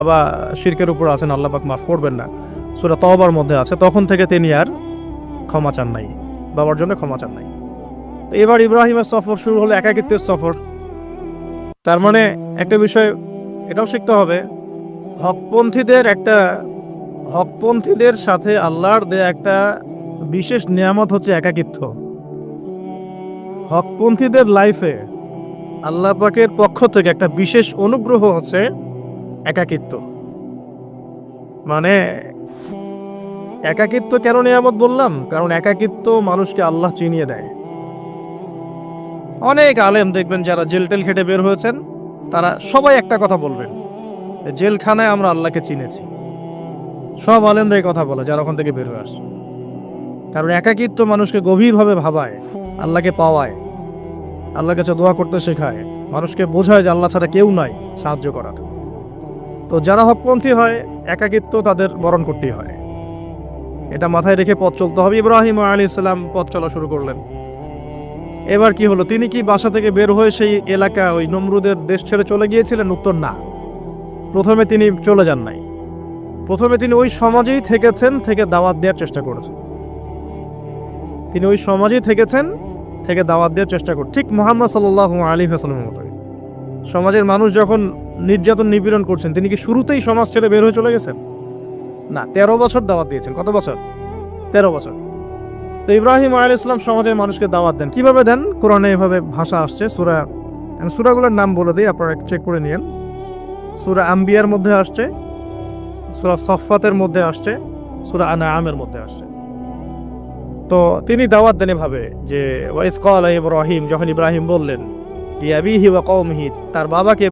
বা শিরকের উপর আছেন, আল্লাহ পাক মাফ করবেন না, সূরা তওবার মধ্যে আছে, তখন থেকে তিনি আর ক্ষমা চান নাই, বাবার জন্য ক্ষমা চান নাই। তো এবার ইব্রাহিমের সফর শুরু হলো একাকিত্বের সফর। তার মানে একটা বিষয় এটাও শিখতে হবে, হকপন্থীদের সাথে আল্লাহর দেয়া একটা বিশেষ নিয়ামত হচ্ছে একাকিত্ব। হকপন্থীদের লাইফে আল্লাহ পাকের পক্ষ থেকে একটা বিশেষ অনুগ্রহ হচ্ছে একাকিত্ব। মানে একাকিত্ব কেন নিয়ামত বললাম? কারণ একাকিত্ব মানুষকে আল্লাহ চিনিয়ে দেয়। অনেক আলেম দেখবেন যারা জেল টেল খেটে বের হয়েছেন, তারা সবাই একটা কথা বলবেন, জেলখানায় আমরা আল্লাহকে চিনেছি। সব আলেমরা এই কথা বলে যারা ওখান থেকে বের হয়ে আসে। কারণ একাকিত্ব মানুষকে গভীরভাবে ভাবায়, আল্লাহকে পাওয়ায়, আল্লাহর কাছে দোয়া করতে শেখায়, মানুষকে বোঝায় যে আল্লাহ ছাড়া কেউ নাই সাহায্য করার। তো যারা হকপন্থী হয়, একাকিত্ব তাদের বরণ করতেই হয়। এটা মাথায় রেখে পথ চলতে হবে। ইব্রাহিম আলাইহিস সালাম পথ চলা শুরু করলেন। এবার কি হলো? তিনি কি বাসা থেকে বের হয়ে সেই এলাকা, ওই নমরুদের দেশ ছেড়ে চলে গিয়েছিলেন? উত্তর না। প্রথমে তিনি চলে যান নাই, প্রথমে তিনি ওই সমাজেই থেকেছেন, থেকে দাওয়াত দেওয়ার চেষ্টা করেছেন। তিনি ওই সমাজেই থেকেছেন, থেকে দাওয়াত দেওয়ার চেষ্টা করছেন, ঠিক মুহাম্মদ সাল্লাল্লাহু আলাইহি ওয়াসাল্লামের মতো। সমাজের মানুষ যখন নির্যাতন নিপীড়ন করছেন, তিনি কি শুরুতেই সমাজ ছেড়ে বের হয়ে চলে গেছেন? না, 13 বছর দাওয়াত দিয়েছেন। কত বছর? 13 বছর। তো ইব্রাহিম আলাইহিস সালাম সমাজের মানুষকে দাওয়াত দেন। কিভাবে দেন? কোরআনে এভাবে ভাষা আসছে। আমি সূরাগুলোর নাম বলে দিই, আপনারা চেক করে নিয়েন। সূরা আম্বিয়ার মধ্যে আসছে, সূরা সফফাতের মধ্যে আসছে, সূরা আনআমের মধ্যে আসছে। তো তিনি দাওয়াত দেন এভাবে যে ওয়াইজ ক্বালা ইব্রাহিম, যখন ইব্রাহিম বললেন লিআবিহি ওয়া কওমিহি, তার বাবাকে